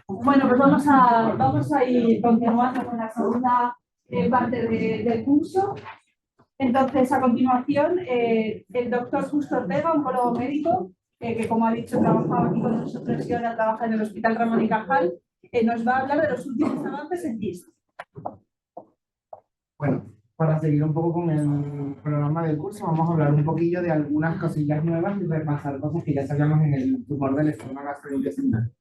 Bueno, pues vamos a ir continuando con la segunda parte del curso. Entonces, a continuación, el doctor Justo Ortega, oncólogo médico, que como ha dicho, trabajaba aquí con nosotros y ahora trabaja en el Hospital Ramón y Cajal, nos va a hablar de los últimos avances en GIST. Bueno, para seguir un poco con el programa del curso, vamos a hablar un poquillo de algunas cosillas nuevas y repasar cosas que ya sabíamos en el tumor del esternón gastrointestinal.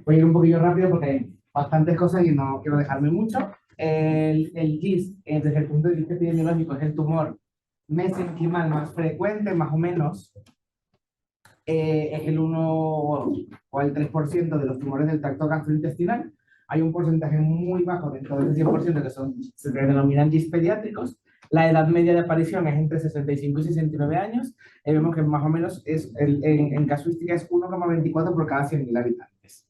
Voy a ir un poquillo rápido porque hay bastantes cosas y no quiero dejarme mucho. El GIST, desde el punto de vista epidemiológico, es el tumor mesenquimal más frecuente, más o menos. Es el 1 o el 3% de los tumores del tracto gastrointestinal. Hay un porcentaje muy bajo dentro del 100% que se denominan GIST pediátricos. La edad media de aparición es entre 65 y 69 años. Vemos que más o menos en casuística es 1,24 por cada 100.000 habitantes.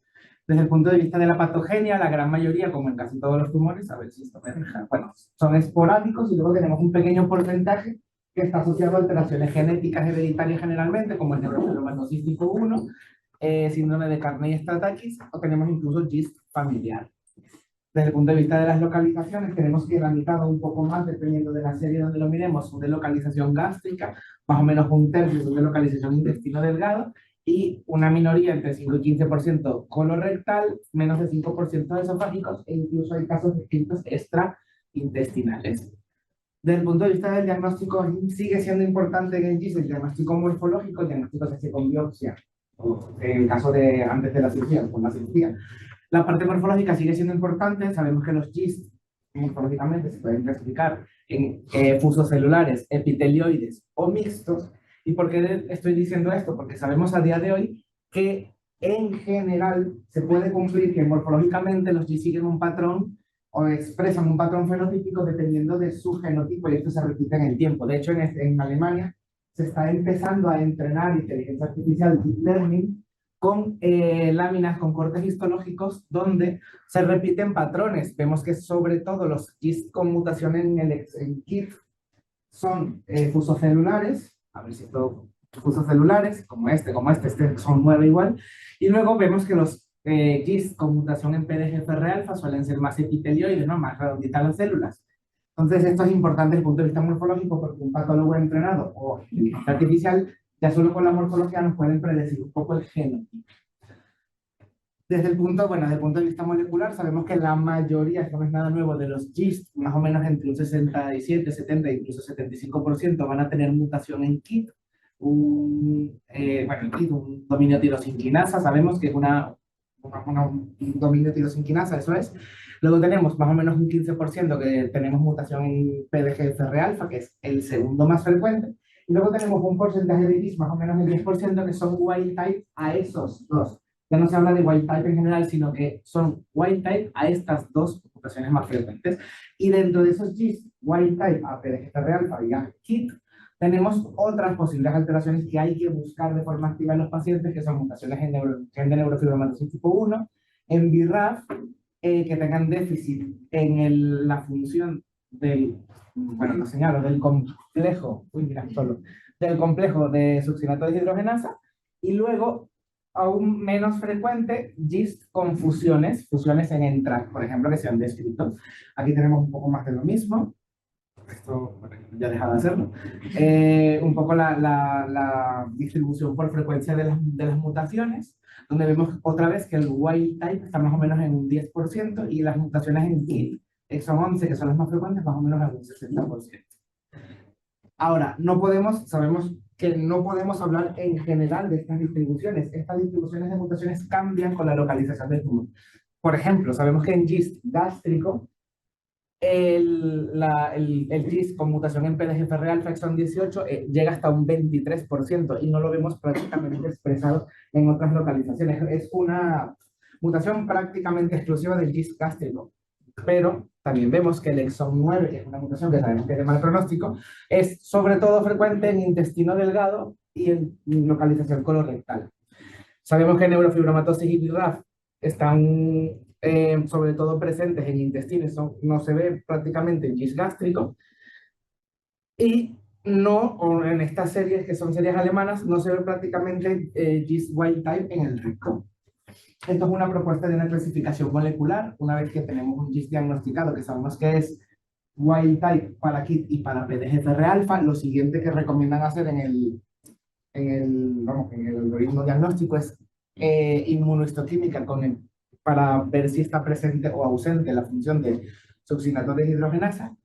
Desde el punto de vista de la patogenia, la gran mayoría, como en casi todos los tumores, a ver si esto me deja, bueno, son esporádicos y luego tenemos un pequeño porcentaje que está asociado a alteraciones genéticas hereditarias generalmente, como el neurofibromatosis tipo 1, síndrome de Carney-Strattakis, o tenemos incluso GIST familiar. Desde el punto de vista de las localizaciones, tenemos que la mitad o un poco más, dependiendo de la serie donde lo miremos, son de localización gástrica, más o menos un tercio son de localización intestino delgado, y una minoría entre 5 y 15% colorectal, menos de 5% esofágicos, e incluso hay casos distintos extraintestinales. Desde el punto de vista del diagnóstico, sigue siendo importante en el GIST el diagnóstico morfológico, el diagnóstico se hace con biopsia, en el caso de antes de la cirugía, con la cirugía. La parte morfológica sigue siendo importante, sabemos que los GIST morfológicamente se pueden clasificar en fusocelulares, epitelioides o mixtos. ¿Y por qué estoy diciendo esto? Porque sabemos a día de hoy que en general se puede cumplir que morfológicamente los GIST siguen un patrón o expresan un patrón fenotípico dependiendo de su genotipo y esto se repite en el tiempo. De hecho, en Alemania se está empezando a entrenar inteligencia artificial, deep learning, con láminas con cortes histológicos donde se repiten patrones. Vemos que sobre todo los GIST con mutación en KIT son fusocelulares, a ver si esto, fusocelulares, como este son 9 igual, y luego vemos que los GIST con mutación en PDGFR alfa suelen ser más epitelioides, ¿no? Más redonditas las células. Entonces esto es importante desde el punto de vista morfológico porque un patólogo entrenado o inteligencia artificial ya solo con la morfología nos pueden predecir un poco el genotipo. Desde el punto de vista molecular, sabemos que la mayoría, esto no es nada nuevo, de los GIST, más o menos entre un 67, 70, incluso 75%, van a tener mutación en KIT. Un dominio tirosinclinasa, sabemos que es un dominio tirosinclinasa, eso es. Luego tenemos más o menos un 15% que tenemos mutación en PDGFR alfa, que es el segundo más frecuente. Y luego tenemos un porcentaje de GIST, más o menos el 10%, que son wild type a esos dos. Ya no se habla de wild type en general, sino que son wild type a estas dos mutaciones más frecuentes. Y dentro de esos GIST, wild type a PDGFR alfa y a KIT, tenemos otras posibles alteraciones que hay que buscar de forma activa en los pacientes, que son mutaciones en de neurofibromatosis tipo 1, en BRAF, que tengan déficit en la función del, bueno, lo señalo, del complejo, del complejo de succinato de hidrogenasa, y luego aún menos frecuente, GIST con fusiones en NTRK, por ejemplo, que se han descrito. Aquí tenemos un poco más de lo mismo. Esto, bueno, ya dejaba de hacerlo. Un poco la distribución por frecuencia de las mutaciones, donde vemos otra vez que el wild type está más o menos en un 10% y las mutaciones en KIT, exon 11, que son las más frecuentes, más o menos en un 60%. Ahora, sabemos que no podemos hablar en general de estas distribuciones. Estas distribuciones de mutaciones cambian con la localización del tumor. Por ejemplo, sabemos que en GIST gástrico, el GIST con mutación en PDGFR alfa exon 18 llega hasta un 23% y no lo vemos prácticamente expresado en otras localizaciones. Es una mutación prácticamente exclusiva del GIST gástrico. Pero también vemos que el exon 9, que es una mutación que sabemos que es de mal pronóstico, es sobre todo frecuente en intestino delgado y en localización colorectal. Sabemos que neurofibromatosis y BRAF están sobre todo presentes en intestino, eso no se ve prácticamente en GIST gástrico, y no, en estas series que son series alemanas, no se ve prácticamente GIST wild type en el recto. Esto es una propuesta de una clasificación molecular. Una vez que tenemos un GIST diagnosticado, que sabemos que es wild type para KIT y para PDGFR alfa, lo siguiente que recomiendan hacer en el algoritmo diagnóstico es inmunohistoquímica para ver si está presente o ausente la función de succinato deshidrogenasa.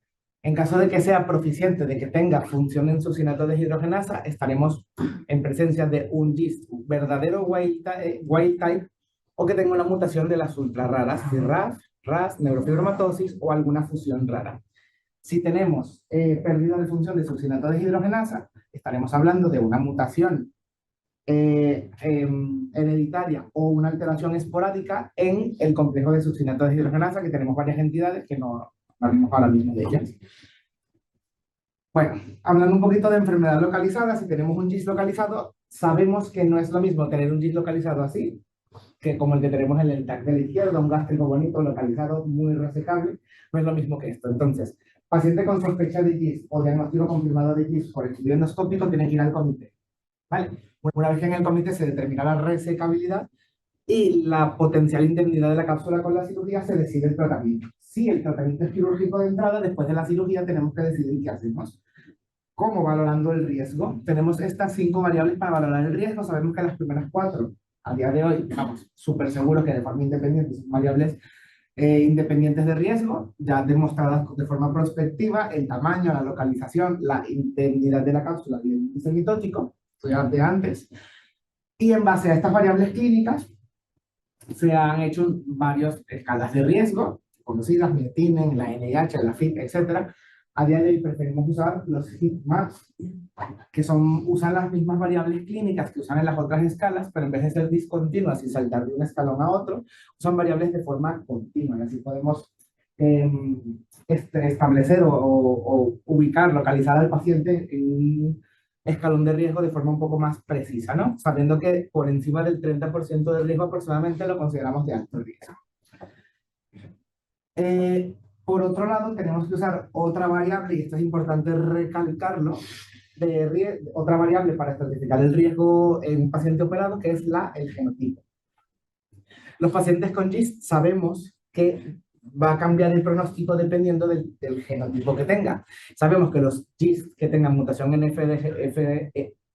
En caso de que sea proficiente, de que tenga función en succinato deshidrogenasa, estaremos en presencia de un GIST verdadero wild type o que tenga una mutación de las ultra raras, RAS, neurofibromatosis o alguna fusión rara. Si tenemos pérdida de función de succinato deshidrogenasa, estaremos hablando de una mutación hereditaria o una alteración esporádica en el complejo de succinato deshidrogenasa, que tenemos varias entidades que no hablamos ahora mismo de ellas. Bueno, hablando un poquito de enfermedad localizada, si tenemos un GIST localizado, sabemos que no es lo mismo tener un GIST localizado así, que como el que tenemos en el TAC de la izquierda, un gástrico bonito, localizado, muy resecable, no es lo mismo que esto. Entonces, paciente con sospecha de GIST o diagnóstico confirmado de GIST por estudio endoscópico tiene que ir al comité, ¿vale? Una vez que en el comité se determina la resecabilidad y la potencial indemnidad de la cápsula con la cirugía, se decide el tratamiento. Si el tratamiento es quirúrgico de entrada, después de la cirugía tenemos que decidir qué hacemos. ¿Cómo valorando el riesgo? Tenemos estas 5 variables para valorar el riesgo. Sabemos que las primeras 4, a día de hoy, estamos súper seguros que de forma independiente son variables independientes de riesgo, ya demostradas de forma prospectiva, el tamaño, la localización, la indemnidad de la cápsula y el índice mitótico, esto ya de antes. Y en base a estas variables clínicas, se han hecho varias escalas de riesgo, conocidas, Miettinen, la NIH, la FIT, etc. A día de hoy preferimos usar los HIT-MAPS, que usan las mismas variables clínicas que usan en las otras escalas, pero en vez de ser discontinuas y saltar de un escalón a otro, usan variables de forma continua, y así podemos establecer o ubicar, localizar al paciente en un escalón de riesgo de forma un poco más precisa, ¿no? Sabiendo que por encima del 30% de riesgo aproximadamente lo consideramos de alto riesgo. Por otro lado, tenemos que usar otra variable, y esto es importante recalcarlo, otra variable para estratificar el riesgo en un paciente operado, que es el genotipo. Los pacientes con GIST sabemos que va a cambiar el pronóstico dependiendo del genotipo que tenga. Sabemos que los GIST que tengan mutación en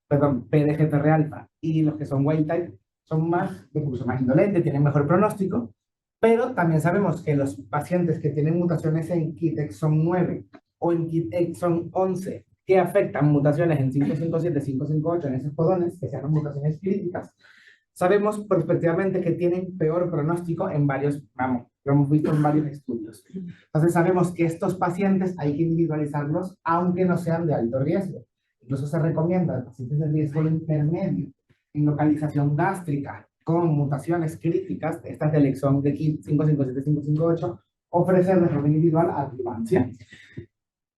PDGFR alfa y los que son wild type son de curso más indolente, tienen mejor pronóstico, pero también sabemos que los pacientes que tienen mutaciones en KIT exon 9 o en KIT exon 11 que afectan mutaciones en 557, 558 en esos codones, que sean mutaciones críticas, sabemos prospectivamente que tienen peor pronóstico en varios, lo hemos visto en varios estudios. Entonces sabemos que estos pacientes hay que individualizarlos aunque no sean de alto riesgo. Incluso se recomienda a pacientes de riesgo intermedio en localización gástrica con mutaciones críticas, estas del exón de KIT 557, 558, ofrecer de forma individual adyuvancia.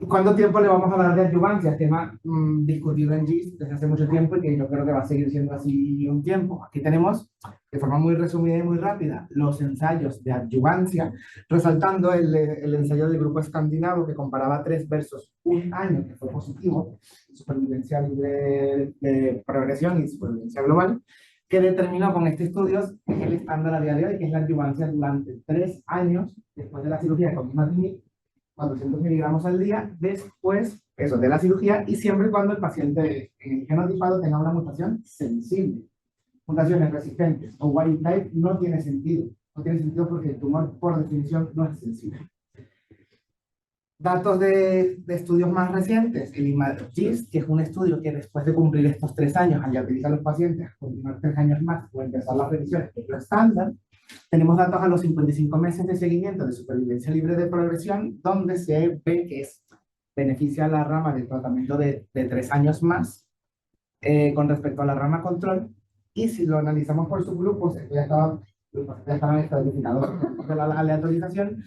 ¿Cuánto tiempo le vamos a dar de adyuvancia? Tema discutido en GIST desde hace mucho tiempo y que yo creo que va a seguir siendo así un tiempo. Aquí tenemos, de forma muy resumida y muy rápida, los ensayos de adyuvancia, resaltando el ensayo del grupo escandinavo que comparaba 3 versus 1 año, que fue positivo, supervivencia libre de progresión y supervivencia global, que determinó con este estudio que es el estándar a día de hoy, que es la adyuvancia durante 3 años después de la cirugía con imatinib, 400 miligramos al día, después eso de la cirugía, y siempre y cuando el paciente en el genotipado tenga una mutación sensible. Mutaciones resistentes o wild type no tiene sentido. No tiene sentido porque el tumor, por definición, no es sensible. Datos de estudios más recientes, el IMAGIST, que es un estudio que después de cumplir estos 3 años, al utilizar a los pacientes, continuar 3 años más o empezar las revisiones, que es lo estándar. Tenemos datos a los 55 meses de seguimiento de supervivencia libre de progresión, donde se ve que beneficia a la rama del tratamiento de 3 años más con respecto a la rama control. Y si lo analizamos por subgrupos, ya estaban estratificados de la aleatorización,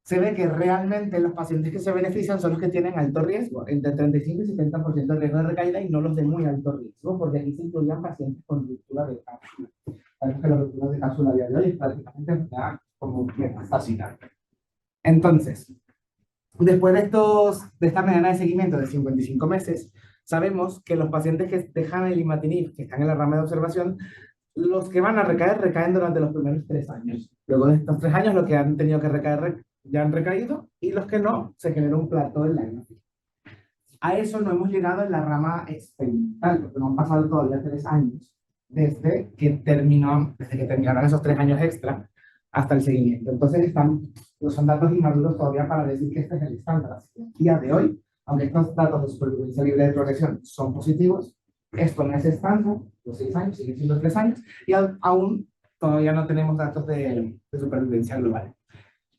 se ve que realmente los pacientes que se benefician son los que tienen alto riesgo, entre 35 y 70% de riesgo de recaída, y no los de muy alto riesgo, porque aquí se incluían pacientes con ruptura de cápsula. Sabemos que la ruptura de cápsula a día de hoy es prácticamente como metastásica. Entonces, después de esta mediana de seguimiento de 55 meses, sabemos que los pacientes que dejan el imatinib, que están en la rama de observación, Los que van a recaer, recaen durante los primeros 3 años. Luego de estos 3 años, los que han tenido que recaer ya han recaído, y los que no, se genera un plató en la gráfica. A eso no hemos llegado en la rama experimental, porque no han pasado todavía 3 años desde que terminaron esos 3 años extra hasta el seguimiento. Entonces son datos inmaduros todavía para decir que este es el estándar. Así que, a día de hoy, aunque estos datos de supervivencia libre de progresión son positivos, esto no es estándar, los 6 años siguen siendo 3 años, y aún todavía no tenemos datos de supervivencia global.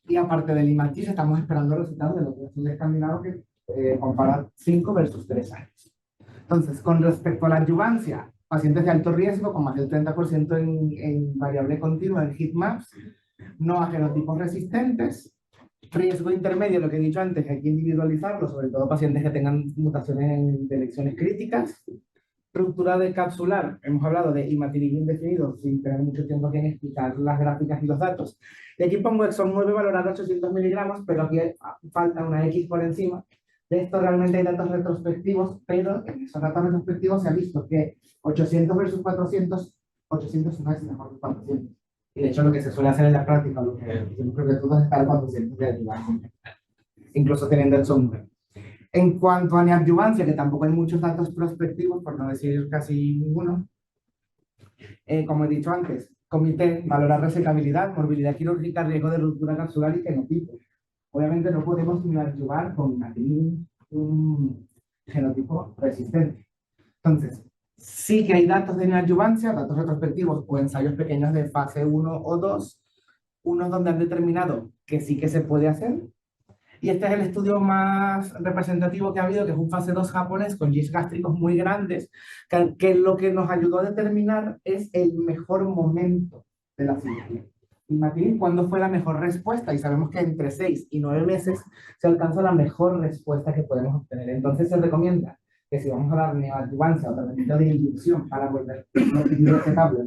Y aparte del IMATIS, estamos esperando resultados de los estudios escandinavos que comparan 5 versus 3 años. Entonces, con respecto a la adyuvancia, pacientes de alto riesgo, con más del 30% en variable continua en heatmaps, no a genotipos resistentes, riesgo intermedio, lo que he dicho antes, hay que individualizarlo, sobre todo pacientes que tengan mutaciones de elecciones críticas. Ruptura de capsular, hemos hablado de imatinib indefinido, sin tener mucho tiempo aquí en explicar las gráficas y los datos. Y aquí pongo exon 9 valorado a 800 miligramos, pero aquí falta una X por encima. De esto realmente hay datos retrospectivos, pero en esos datos retrospectivos se ha visto que 800 versus 400, 800 no es mejor que 400. Y de hecho lo que se suele hacer en la práctica, lo que yo creo que todos están 400 de adyuvancia, incluso teniendo el son. En cuanto a neoadyuvancia, que tampoco hay muchos datos prospectivos, por no decir casi ninguno, como he dicho antes, comité valorar resecabilidad, morbilidad quirúrgica, riesgo de ruptura capsular y genotipo. Obviamente no podemos neoadyuvar con un genotipo resistente. Entonces, sí que hay datos de neoadyuvancia, datos retrospectivos o ensayos pequeños de fase 1 o 2, unos donde han determinado que sí que se puede hacer. Y este es el estudio más representativo que ha habido, que es un fase 2 japonés con GIS gástricos muy grandes, que lo que nos ayudó a determinar es el mejor momento de la cirugía. Imaginen cuándo fue la mejor respuesta, y sabemos que entre 6 y 9 meses se alcanza la mejor respuesta que podemos obtener. Entonces se recomienda que si vamos a dar neoadyuvancia o tratamiento de inducción para volver resecable,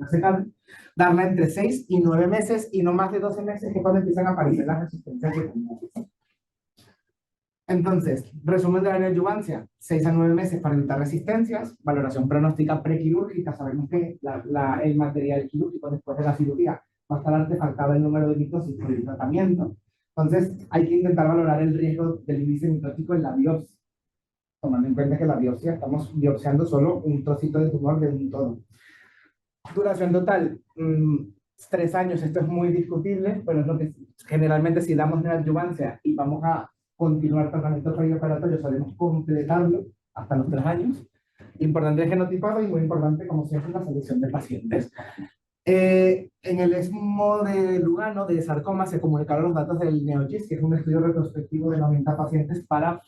darla entre 6 y 9 meses y no más de 12 meses, que es cuando empiezan a aparecer las resistencias secundarias. Entonces, resumen de la neoadyuvancia: 6 a 9 meses para evitar resistencias, valoración pronóstica prequirúrgica. Sabemos que el material quirúrgico después de la cirugía va a estar artefactado el número de mitosis por el tratamiento. Entonces, hay que intentar valorar el riesgo del índice mitótico en la biopsia, tomando en cuenta que la biopsia estamos biopsiando solo un trocito de tumor de un todo. Duración total, 3 años. Esto es muy discutible, pero es lo que generalmente, si damos neoadyuvancia y vamos a continuar tratamiento perioperatorio, solemos completarlo hasta los 3 años. Importante el genotipado y muy importante, como siempre, la selección de pacientes. En el ESMO de Lugano de sarcoma se comunicaron los datos del NeoGIS, que es un estudio retrospectivo de 90 pacientes para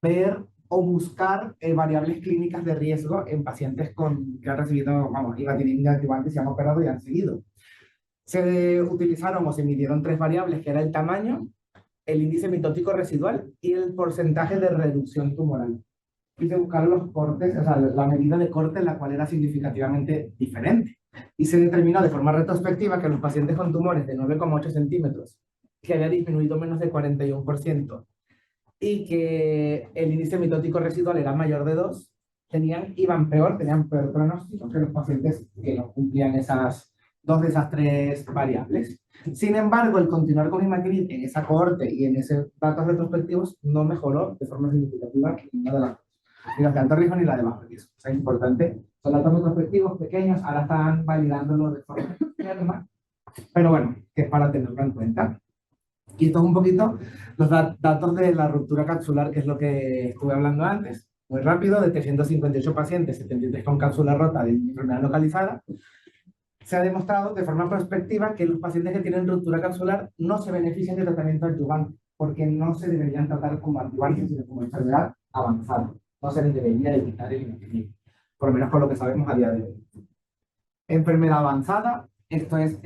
ver o buscar variables clínicas de riesgo en pacientes que han recibido, imatinib adyuvante, se han operado y han seguido. Se utilizaron o se midieron 3 variables, que era el tamaño, el índice mitótico residual y el porcentaje de reducción tumoral. Y se buscaron los cortes, o sea, la medida de corte, la cual era significativamente diferente. Y se determinó de forma retrospectiva que los pacientes con tumores de 9,8 centímetros, que había disminuido menos de 41%, y que el índice mitótico residual era mayor de 2, tenían peor pronóstico que los pacientes que no cumplían esas 2 de esas 3 variables. Sin embargo, el continuar con imatinib en esa cohorte y en esos datos retrospectivos no mejoró de forma significativa ninguna de las dos, ni las de alto riesgo ni la de bajo riesgo. O sea, es importante. Son datos retrospectivos pequeños, ahora están validándolo de forma externa, pero bueno, que es para tenerlo en cuenta. Y esto es un poquito los datos de la ruptura capsular, que es lo que estuve hablando antes. Muy rápido, de 358 pacientes, 73 con cápsula rota de enfermedad localizada. Se ha demostrado de forma prospectiva que los pacientes que tienen ruptura capsular no se benefician de tratamiento adyuvante, porque no se deberían tratar como adyuvante, sino como enfermedad avanzada. No se les debería evitar el imatinib, por lo menos por lo que sabemos a día de hoy. Enfermedad avanzada, esto es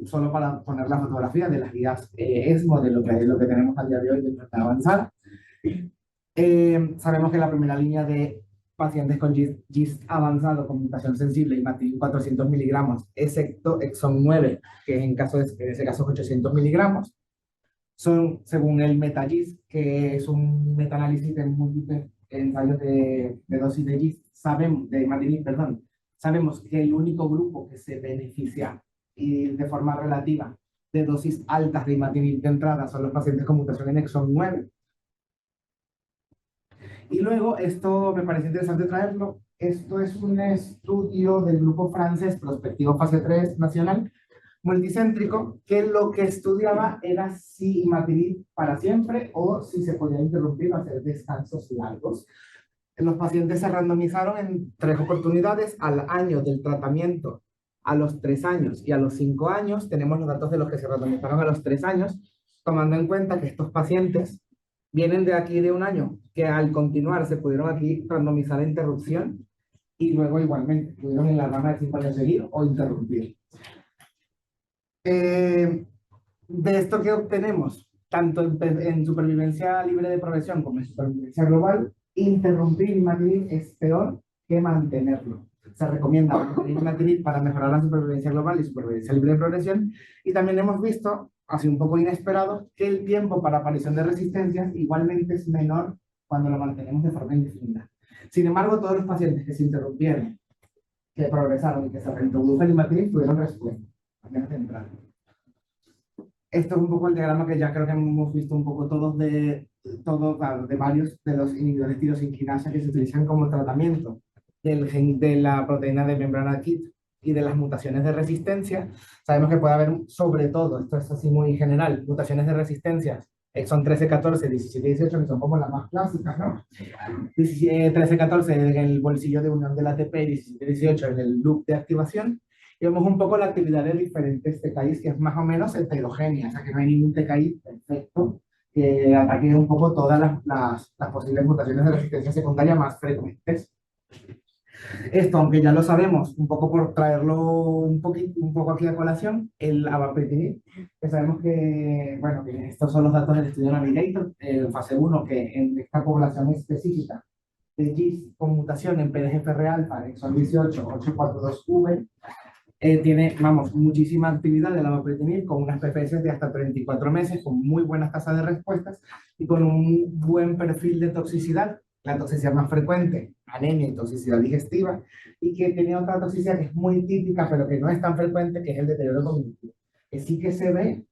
solo para poner la fotografía de las guías ESMO de lo que tenemos a día de hoy de enfermedad avanzada. Sabemos que la primera línea de pacientes con GIST avanzado con mutación sensible, imatinib 400 miligramos, excepto exon 9, que en ese caso es 800 miligramos, son, según el MetaGIST, que es un metaanálisis de múltiples ensayos de dosis de GIST, de imatinib, sabemos que el único grupo que se beneficia y de forma relativa de dosis altas de imatinib de entrada son los pacientes con mutación en exon 9. Y luego, esto me parece interesante traerlo, esto es un estudio del grupo francés Prospectivo Fase 3 Nacional, multicéntrico, que lo que estudiaba era si imatinib para siempre o si se podía interrumpir o hacer descansos largos. Los pacientes se randomizaron en 3 oportunidades al año del tratamiento, a los 3 años y a los 5 años. Tenemos los datos de los que se randomizaron a los 3 años, tomando en cuenta que estos pacientes vienen de aquí de un año, que al continuar se pudieron aquí randomizar a interrupción y luego igualmente pudieron en la rama de 5 años seguir o interrumpir. De esto que obtenemos, tanto en supervivencia libre de progresión como en supervivencia global, interrumpir imatinib es peor que mantenerlo. Se recomienda mantener imatinib para mejorar la supervivencia global y supervivencia libre de progresión. Y también hemos visto, así un poco inesperado, que el tiempo para aparición de resistencias igualmente es menor cuando lo mantenemos de forma indefinida. Sin embargo, todos los pacientes que se interrumpieron, que progresaron y que se reintrodujo el imatinib tuvieron respuesta. Esto es un poco el diagrama que ya creo que hemos visto un poco todos de varios de los inhibidores tirosinquinasa que se utilizan como tratamiento del gen de la proteína de membrana KIT y de las mutaciones de resistencia. Sabemos que puede haber, sobre todo, esto es así muy general, mutaciones de resistencia, exon 13, 14, 17 y 18, que son como las más clásicas, ¿no? 13, 14 en el bolsillo de unión del ATP y 17, 18 en el loop de activación. Y vemos un poco la actividad de diferentes TKIs, que es más o menos heterogénea, o sea que no hay ningún TKI perfecto que ataque un poco todas las posibles mutaciones de resistencia secundaria más frecuentes. Esto, aunque ya lo sabemos, un poco por traerlo un poco aquí a colación, el avapritinib, que sabemos que, bueno, que estos son los datos del estudio Navigator, en fase 1, que en esta población específica de GIS con mutación en PDGFR-alfa, exon 18, 842V, tiene, vamos, muchísima actividad del avapritinib con unas PFS de hasta 34 meses, con muy buenas tasas de respuestas y con un buen perfil de toxicidad. La toxicidad más frecuente, anemia y toxicidad digestiva, y que tiene otra toxicidad que es muy típica, pero que no es tan frecuente, que es el deterioro cognitivo, que sí que se ve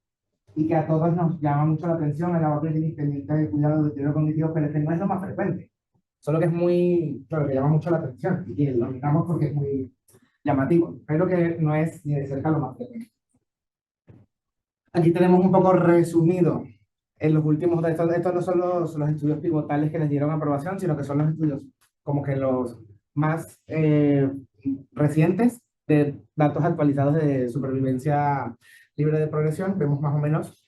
y que a todos nos llama mucho la atención el avapritinib pendiente de cuidado del deterioro cognitivo, pero que no es lo más frecuente, solo que es muy, claro, que llama mucho la atención, y que lo miramos porque es muy llamativo, pero que no es ni de cerca lo más frecuente. Aquí tenemos un poco resumido en los últimos, estos no son los estudios pivotales que les dieron aprobación, sino que son los estudios como que los más recientes de datos actualizados de supervivencia libre de progresión. Vemos más o menos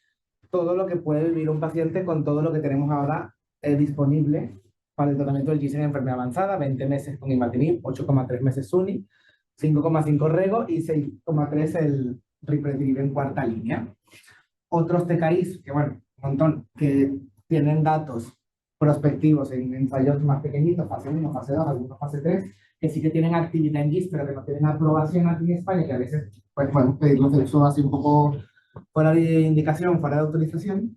todo lo que puede vivir un paciente con todo lo que tenemos ahora disponible para el tratamiento del GIS en enfermedad avanzada: 20 meses con imatinib, 8,3 meses SUNI, 5,5 rego y 6,3 el ripretinib en cuarta línea. Otros TKIs, que bueno, un montón, que tienen datos prospectivos en ensayos más pequeñitos, fase 1, fase 2, algunos fase 3, que sí que tienen actividad en GIS, pero que no tienen aprobación aquí en España, que a veces pues, podemos pedirlos de uso así un poco fuera de indicación, fuera de autorización.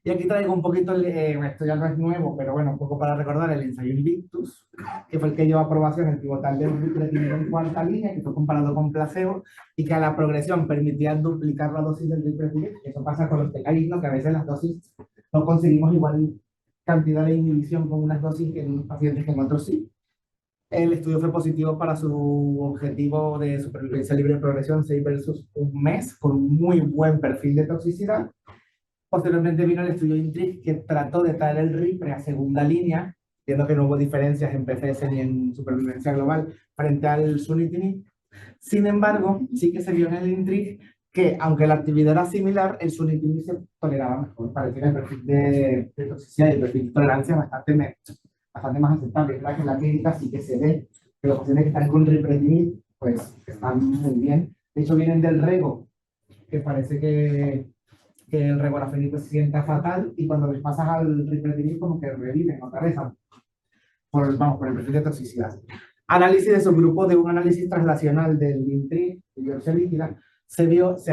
Y aquí traigo un poquito, esto ya no es nuevo, pero bueno, un poco para recordar el ensayo Invictus, que fue el que llevó aprobación el pivotal de ripretinib en cuarta línea, que fue comparado con placebo, y que a la progresión permitía duplicar la dosis del ripretinib. Eso pasa con los TKIs, ¿no? Que a veces las dosis no conseguimos igual cantidad de inhibición con unas dosis en unos pacientes que en otros sí. El estudio fue positivo para su objetivo de supervivencia libre de progresión 6 versus un mes, con muy buen perfil de toxicidad. Posteriormente vino el estudio INTRIGUE, que trató de traer el RIPRE a segunda línea, viendo que no hubo diferencias en PFS ni en supervivencia global frente al sunitinib. Sin embargo, sí que se vio en el INTRIGUE que, aunque la actividad era similar, el sunitinib se toleraba mejor. Parecía que el perfil de toxicidad y el perfil de tolerancia bastante más aceptable. Es verdad que en la clínica sí que se ve que los pacientes que están con ripretinib, pues están muy bien. De hecho, vienen del rego, que parece que el regorafenib se sienta fatal, y cuando les pasas al ripretinib como que reviven otra vez por el perfil de toxicidad. Análisis de subgrupo de un análisis translacional del INTRIGUE, de biopsia líquida,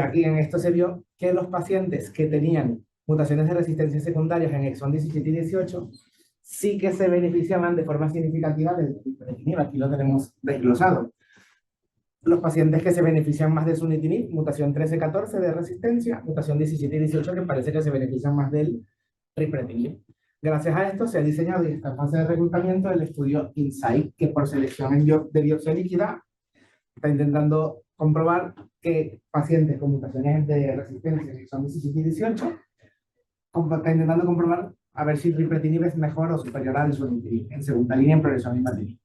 aquí en esto se vio que los pacientes que tenían mutaciones de resistencia secundarias en exon 17 y 18 sí que se beneficiaban de forma significativa del ripretinib. Aquí lo tenemos desglosado. Los pacientes que se benefician más de sunitinib, mutación 13-14 de resistencia, mutación 17 y 18 que parece que se benefician más del ripretinib. Gracias a esto se ha diseñado y está en fase de reclutamiento el estudio INSIGHT, que por selección de biopsia líquida está intentando comprobar que pacientes con mutaciones de resistencia que son 17 y 18 está intentando comprobar a ver si ripretinib es mejor o superior al sunitinib en segunda línea en progresión infantil.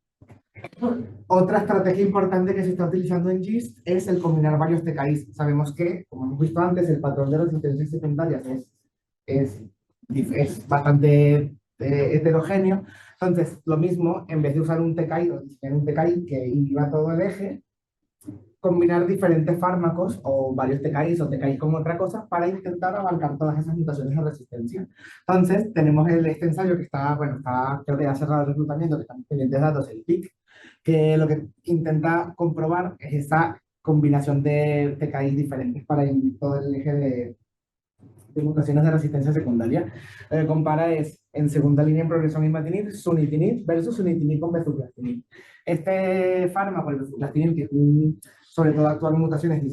Otra estrategia importante que se está utilizando en GIST es el combinar varios TKIs. Sabemos que, como hemos visto antes, el patrón de resistencias secundarias es bastante heterogéneo. Entonces, lo mismo, en vez de usar un TKI o diseñar un TKI que inhiba todo el eje, combinar diferentes fármacos o varios TKIs o TKIs con otra cosa para intentar abarcar todas esas mutaciones de resistencia. Entonces, tenemos este ensayo que está, bueno, creo que ya cerrado el reclutamiento, que estamos pendientes de datos, el PIC, que lo que intenta comprobar es esa combinación de TKIs diferentes para inhibir todo el eje de mutaciones de resistencia secundaria. Lo que compara es, en segunda línea en progresión imatinib, sunitinib versus sunitinib con bezuclastinib. Este fármaco, el bezuclastinib, que sobre todo actúa en mutaciones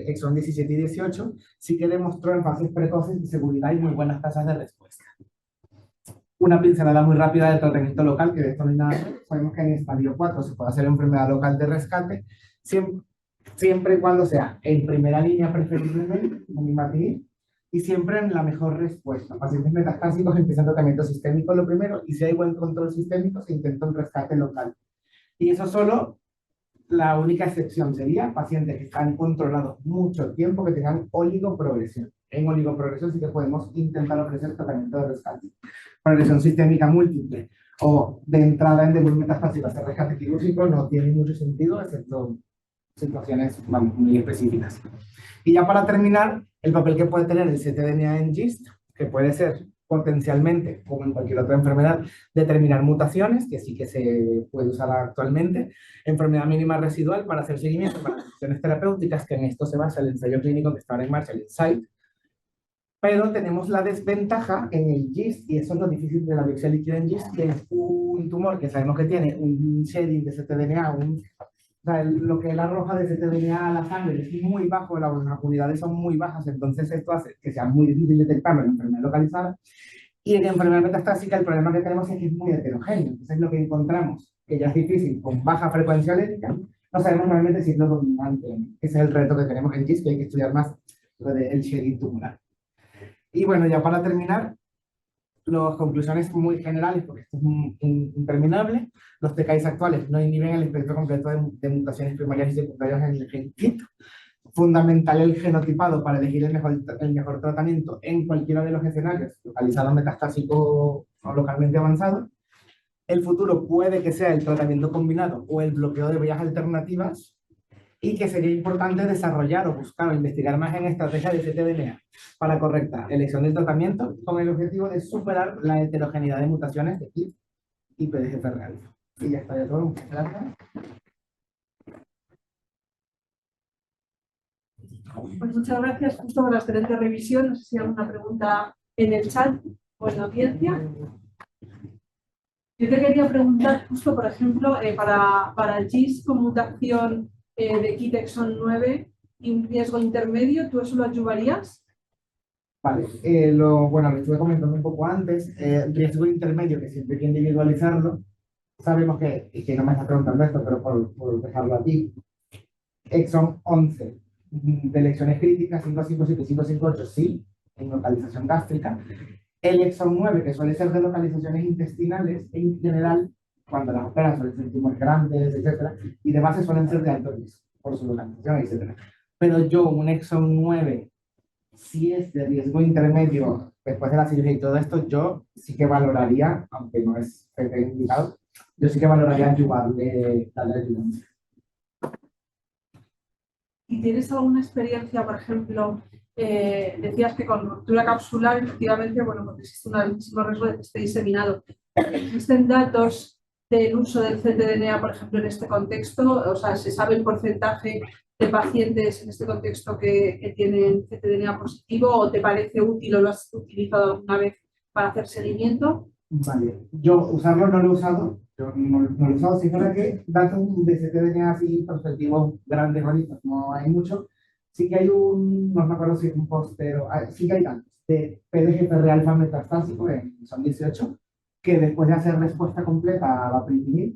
exon 17 y 18, sí que demostró en fases precoces seguridad y muy buenas tasas de respuesta. Una pincelada muy rápida del tratamiento local, que de esto no hay nada. Sabemos que en estadio 4 se puede hacer enfermedad local de rescate, siempre y cuando sea en primera línea preferiblemente, con imatinib, y siempre en la mejor respuesta. Pacientes metastásicos empiezan tratamiento sistémico lo primero, y si hay buen control sistémico se intenta un rescate local. Y eso solo, la única excepción sería pacientes que están controlados mucho tiempo, que tengan oligoprogresión. En oligoprogresión sí que podemos intentar ofrecer tratamiento de rescate. Progresión sistémica múltiple o de entrada en debut metastásico hacer rescate quirúrgico no tiene mucho sentido, excepto situaciones muy específicas. Y ya para terminar, el papel que puede tener el ctDNA en GIST, que puede ser potencialmente, como en cualquier otra enfermedad, determinar mutaciones, que sí que se puede usar actualmente, enfermedad mínima residual para hacer seguimiento para decisiones terapéuticas, que en esto se basa el ensayo clínico que está ahora en marcha, el INSIGHT. Pero tenemos la desventaja en el GIST, y eso es lo difícil de la biopsia líquida en GIST, que es un tumor que sabemos que tiene un shedding de ctDNA, o sea, lo que él arroja de ctDNA a la sangre es muy bajo, las unidades son muy bajas, entonces esto hace que sea muy difícil detectarlo en enfermedad localizada. Y en enfermedad metastásica el problema que tenemos es que es muy heterogéneo. Entonces lo que encontramos, que ya es difícil, con baja frecuencia alética, no sabemos normalmente si es lo dominante. Ese es el reto que tenemos en GIST, que hay que estudiar más lo del shedding tumoral. Y bueno, ya para terminar, las conclusiones muy generales, porque esto es interminable. Los TKIs actuales no inhiben el espectro completo de mutaciones primarias y secundarias en el gen KIT. Fundamental el genotipado para elegir el mejor tratamiento en cualquiera de los escenarios, localizado, metastásico o localmente avanzado. El futuro puede que sea el tratamiento combinado o el bloqueo de vías alternativas, y que sería importante desarrollar o buscar o investigar más en estrategias de ctDNA para correcta elección del tratamiento con el objetivo de superar la heterogeneidad de mutaciones de KIT y PDGFR. Y ya está, ya todo. Muchas gracias. Pues muchas gracias justo por la excelente revisión. No sé si hay alguna pregunta en el chat o en la audiencia. Yo te quería preguntar justo, por ejemplo, para el GIST con mutación de KIT exon 9 y un riesgo intermedio, ¿tú eso lo ayudarías? Vale, bueno, lo estuve comentando un poco antes, riesgo intermedio, que siempre hay que individualizarlo. Sabemos y que no me estás preguntando esto, pero por dejarlo aquí, exon 11 de lesiones críticas, 557 y 558, sí, en localización gástrica. El exon 9, que suele ser de localizaciones intestinales, en general, cuando las operan suelen ser tumores grandes, etcétera, y de base suelen ser de alto riesgo por su localización, etcétera. Pero yo, un exon 9, si es de riesgo intermedio después de la cirugía y todo esto, yo sí que valoraría, aunque no es indicado, yo sí que valoraría ayudarle, darle ayuda. ¿Y tienes alguna experiencia, por ejemplo, decías que con ruptura capsular, efectivamente, bueno, porque existe un altísimo riesgo de que esté diseminado? ¿Existen datos del uso del ctDNA, por ejemplo, en este contexto? O sea, ¿se sabe el porcentaje de pacientes en este contexto que tienen ctDNA positivo, o te parece útil o lo has utilizado alguna vez para hacer seguimiento? Vale, yo usarlo no lo he usado, yo no lo he usado, si fuera que datos de ctDNA así prospectivos grandes, bonitos, no hay mucho. Sí que hay no me acuerdo si es un póster, sí que hay tantos, de PDGFR alfa metastásico, son 18, que después de hacer respuesta completa a la vapritinib,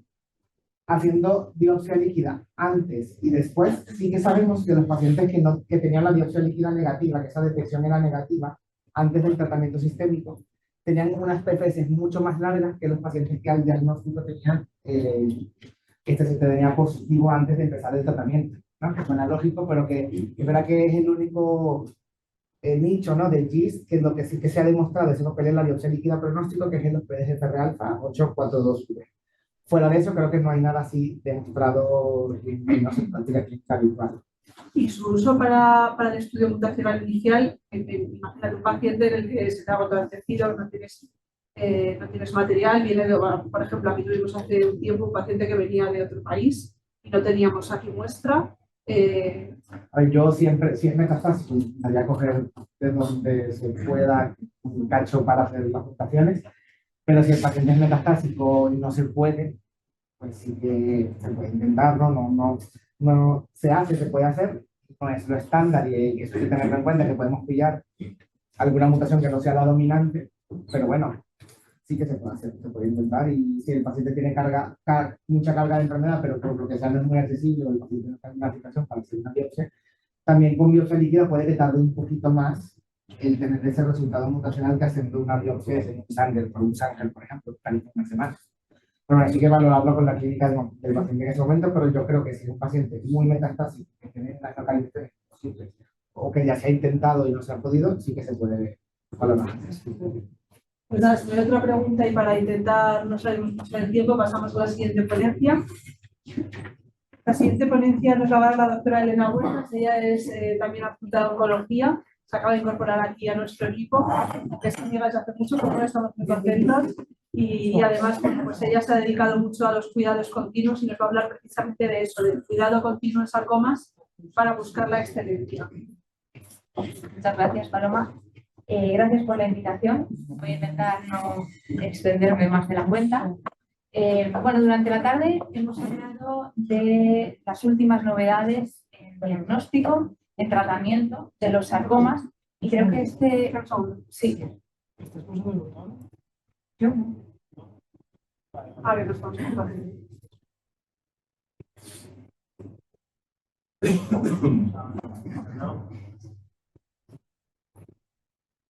haciendo biopsia líquida antes y después, sí que sabemos que los pacientes que tenían la biopsia líquida negativa, que esa detección era negativa, antes del tratamiento sistémico, tenían unas PFS mucho más largas que los pacientes que al diagnóstico tenían este ctDNA positivo antes de empezar el tratamiento, ¿no? Que suena lógico, pero que es verdad que es el único nicho, ¿no? De GIST, que es lo que sí que se ha demostrado, ese papel en la biopsia líquida pronóstico, que es en los PDGFR alfa 842V. Fuera de eso, creo que no hay nada así demostrado en no sé, práctica clínica habitual. Y su uso para el estudio mutacional inicial, imagínate un paciente en el que se te ha agotado el tejido, no tienes material, viene de, por ejemplo, aquí tuvimos hace un tiempo un paciente que venía de otro país y no teníamos aquí muestra. A ver, yo siempre, si es metastásico, intentaría coger de donde se pueda un cacho para hacer las mutaciones, pero si el paciente es metastásico y no se puede, pues sí que se puede intentarlo, no se hace, se puede hacer, no es lo estándar y eso hay que tenerlo en cuenta, que podemos pillar alguna mutación que no sea la dominante, pero bueno, sí que se puede hacer, se puede intentar y si el paciente tiene mucha carga de enfermedad, pero por lo que sea no es muy accesible o el paciente no está en una aplicación para hacer una biopsia, también con biopsia líquida puede que tarde un poquito más el tener ese resultado mutacional que haciendo una biopsia en un sangre, por un sangre, por ejemplo, tal una semana. Pero así que valorarlo con la clínica del paciente en ese momento, pero yo creo que si es un paciente muy metastásico, que tiene las localizaciones posibles, o que ya se ha intentado y no se ha podido, sí que se puede valorar. Pues nada, si no hay otra pregunta y para intentar no salir mucho del tiempo, pasamos a la siguiente ponencia. La siguiente ponencia nos la va a dar la doctora Elena Huertas, ella es también adjunta de oncología, se acaba de incorporar aquí a nuestro equipo, que es amiga desde hace mucho, por lo cual estamos muy contentos. Y además, bueno, pues ella se ha dedicado mucho a los cuidados continuos y nos va a hablar precisamente de eso, del cuidado continuo en sarcomas para buscar la excelencia. Muchas gracias, Paloma. Gracias por la invitación. Voy a intentar no extenderme más de la cuenta. Bueno, durante la tarde hemos hablado de las últimas novedades en diagnóstico, en tratamiento de los sarcomas y creo que sí. Yo no. A ver, nos vamos a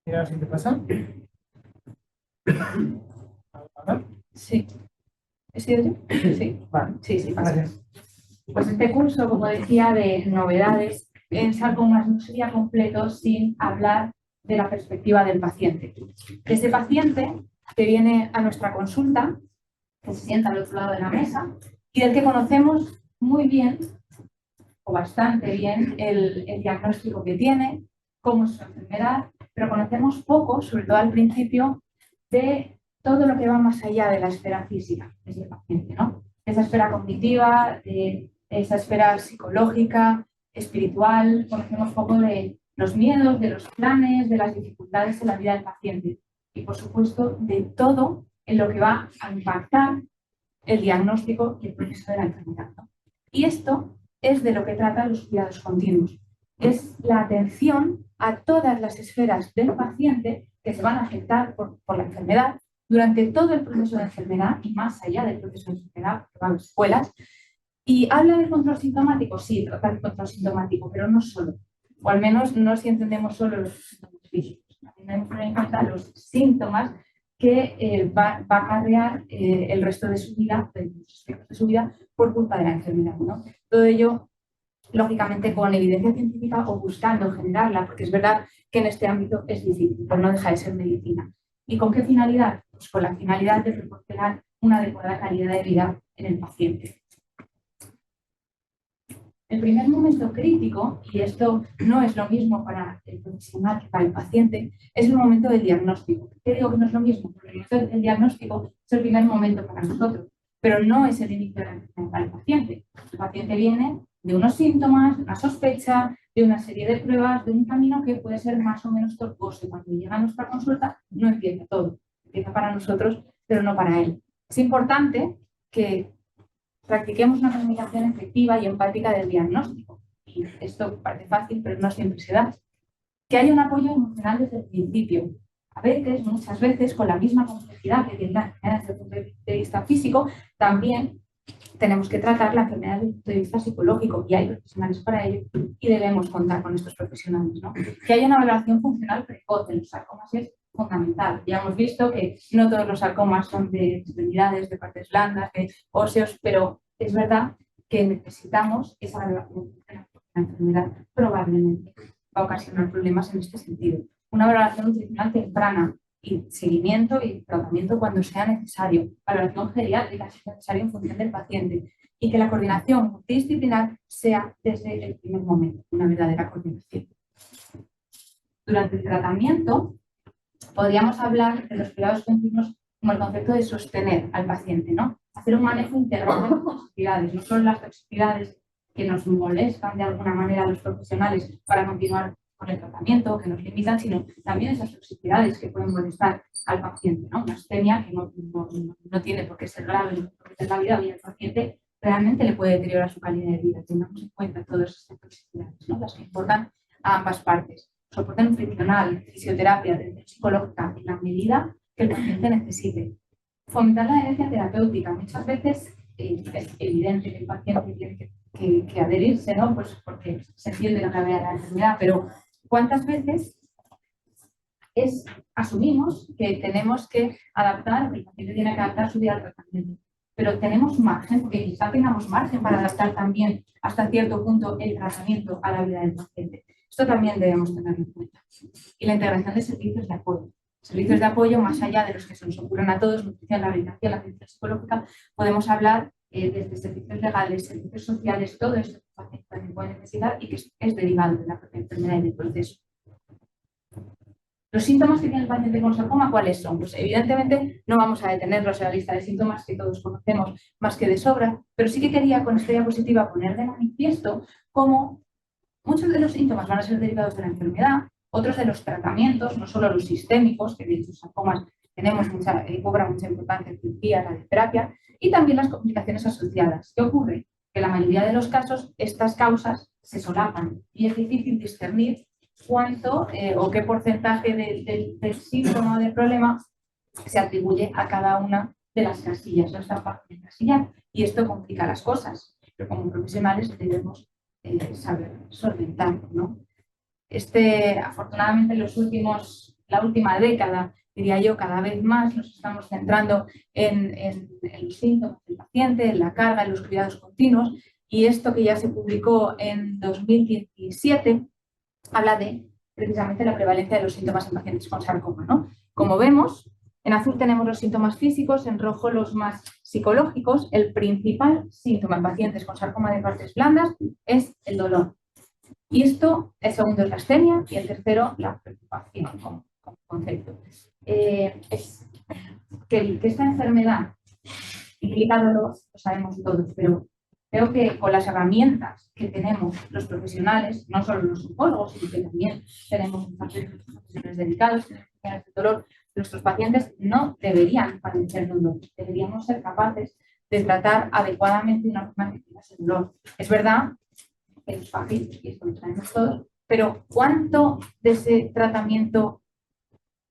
Mira si te pasa. Sí. ¿He sido yo? Sí. Vale. Sí, pasa. Gracias. Pues este curso, como decía, de novedades en sarcomas no sería completo sin hablar de la perspectiva del paciente. De ese paciente que viene a nuestra consulta, que se sienta al otro lado de la mesa y del que conocemos muy bien o bastante bien el diagnóstico que tiene, cómo es su enfermedad, pero conocemos poco, sobre todo al principio, de todo lo que va más allá de la esfera física de ese paciente, ¿no? Esa esfera cognitiva, de esa esfera psicológica, espiritual, conocemos poco de los miedos, de los planes, de las dificultades en la vida del paciente y, por supuesto, de todo en lo que va a impactar el diagnóstico y el proceso de la enfermedad, ¿no? Y esto es de lo que tratan los cuidados continuos. Es la atención a todas las esferas del paciente que se van a afectar por la enfermedad durante todo el proceso de enfermedad y más allá del proceso de enfermedad, que van a escuelas. Y habla del control sintomático, sí, trata el control sintomático, pero no solo. O al menos no si entendemos solo los síntomas físicos. También debemos tener en cuenta los síntomas que va a acarrear el resto de su vida, de los aspectos de su vida, por culpa de la enfermedad, ¿no? Todo ello, lógicamente, con evidencia científica o buscando generarla, porque es verdad que en este ámbito es difícil, pero no deja de ser medicina. ¿Y con qué finalidad? Pues con la finalidad de proporcionar una adecuada calidad de vida en el paciente. El primer momento crítico, y esto no es lo mismo para el profesional que para el paciente, es el momento del diagnóstico. ¿Qué digo que no es lo mismo? Porque el diagnóstico es el primer momento para nosotros, pero no es el inicio de la enfermedad para el paciente. El paciente viene de unos síntomas, de una sospecha, de una serie de pruebas, de un camino que puede ser más o menos tortuoso. Cuando llega a nuestra consulta no empieza todo. Empieza para nosotros pero no para él. Es importante que practiquemos una comunicación efectiva y empática del diagnóstico. Y esto parece fácil, pero no siempre se da. Que haya un apoyo emocional desde el principio. A veces, muchas veces, con la misma complejidad que tiene la enfermedad desde el punto de vista físico, también tenemos que tratar la enfermedad desde el punto de vista psicológico y hay profesionales para ello y debemos contar con estos profesionales, ¿no? Que haya una valoración funcional precoz de los sarcomas es fundamental. Ya hemos visto que no todos los sarcomas son de extremidades, de partes blandas, de óseos, pero es verdad que necesitamos esa valoración funcional. La enfermedad probablemente va a ocasionar problemas en este sentido. Una valoración nutricional temprana y seguimiento y tratamiento cuando sea necesario. Valoración geriátrica si es necesario en función del paciente. Y que la coordinación multidisciplinar sea desde el primer momento, una verdadera coordinación. Durante el tratamiento podríamos hablar de los cuidados continuos como el concepto de sostener al paciente, ¿no? Hacer un manejo integral de las toxicidades, no solo las toxicidades que nos molestan de alguna manera a los profesionales para continuar con el tratamiento, que nos limitan, sino también esas toxicidades que pueden molestar al paciente, ¿no? Una astenia que no tiene por qué ser grave, no por qué ser la vida, y el paciente realmente le puede deteriorar su calidad de vida. Tengamos en cuenta todas estas toxicidades, ¿no? Las que importan a ambas partes. Soporte nutricional, fisioterapia, atención psicológica, en la medida que el paciente necesite. Fomentar la adherencia terapéutica. Muchas veces es evidente que el paciente tiene que adherirse, ¿no? Pues porque se entiende la gravedad de la enfermedad, pero ¿cuántas veces asumimos que tenemos que adaptar, que el paciente tiene que adaptar su vida al tratamiento? Pero tenemos margen, porque quizá tengamos margen para adaptar también hasta cierto punto el tratamiento a la vida del paciente. Esto también debemos tenerlo en cuenta. Y la integración de servicios de apoyo. Servicios de apoyo más allá de los que se nos ocurren a todos, nutrición, rehabilitación, la atención psicológica, podemos hablar desde servicios legales, servicios sociales, todo esto que el paciente también puede necesitar y que es derivado de la propia enfermedad y del proceso. Los síntomas que tiene el paciente con sarcoma, ¿cuáles son? Pues evidentemente no vamos a detenerlos en la lista de síntomas que todos conocemos más que de sobra, pero sí que quería con esta diapositiva poner de manifiesto cómo muchos de los síntomas van a ser derivados de la enfermedad, otros de los tratamientos, no solo los sistémicos, que de hecho sarcomas cobran mucha importancia en cirugía, radioterapia, y también las complicaciones asociadas. ¿Qué ocurre? Que en la mayoría de los casos estas causas se solapan y es difícil discernir cuánto o qué porcentaje del síntoma o del problema se atribuye a cada una de las casillas. No está fácil encasillar y esto complica las cosas, pero como profesionales debemos saber solventarlo, ¿no? Afortunadamente la última década, diría yo, cada vez más nos estamos centrando en los síntomas del paciente, en la carga, en los cuidados continuos, y esto que ya se publicó en 2017 habla de precisamente la prevalencia de los síntomas en pacientes con sarcoma, ¿no? Como vemos, en azul tenemos los síntomas físicos, en rojo los más psicológicos. El principal síntoma en pacientes con sarcoma de partes blandas es el dolor. Y esto, el segundo es la astenia y el tercero la preocupación como concepto. Es que esta enfermedad implica dolor, lo sabemos todos, pero creo que con las herramientas que tenemos los profesionales, no solo los psicólogos, sino que también tenemos profesionales dedicados, tenemos de dolor, nuestros pacientes no deberían padecer dolor, deberíamos ser capaces de tratar adecuadamente de una forma efectiva ese dolor. Es verdad que es fácil, y esto lo sabemos todos, pero ¿cuánto de ese tratamiento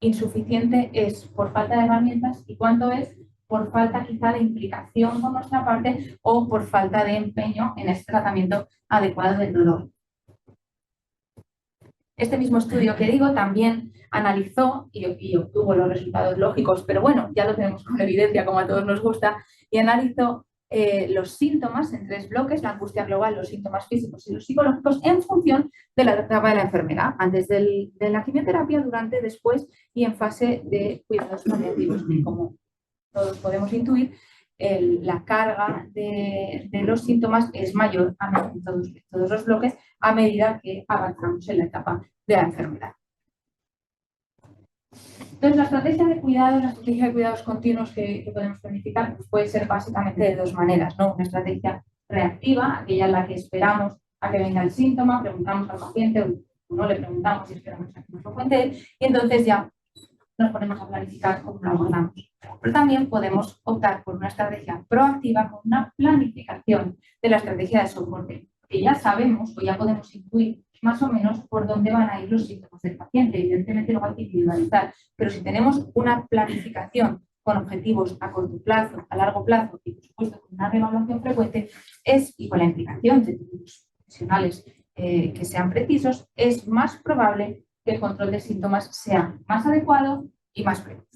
insuficiente es por falta de herramientas y cuánto es por falta quizá de implicación por nuestra parte o por falta de empeño en este tratamiento adecuado del dolor? Este mismo estudio que digo también analizó y obtuvo los resultados lógicos, pero bueno, ya lo tenemos con evidencia como a todos nos gusta, y analizó los síntomas en 3 bloques, la angustia global, los síntomas físicos y los psicológicos en función de la etapa de la enfermedad, antes de la quimioterapia, durante, después y en fase de cuidados paliativos. Como todos podemos intuir, la carga de los síntomas es mayor en todos los bloques a medida que avanzamos en la etapa de la enfermedad. Entonces, la estrategia de cuidados continuos que podemos planificar pues puede ser básicamente de 2 maneras, ¿no? Una estrategia reactiva, aquella en la que esperamos a que venga el síntoma, preguntamos al paciente o no le preguntamos y esperamos a que nos lo cuente, y entonces ya nos ponemos a planificar cómo lo abordamos. Pero también podemos optar por una estrategia proactiva con una planificación de la estrategia de soporte, que ya sabemos o ya podemos intuir más o menos por dónde van a ir los síntomas del paciente. Evidentemente luego hay que individualizar, pero si tenemos una planificación con objetivos a corto plazo, a largo plazo y por supuesto con una reevaluación frecuente y con la implicación de los profesionales que sean precisos, es más probable que el control de síntomas sea más adecuado y más precoz.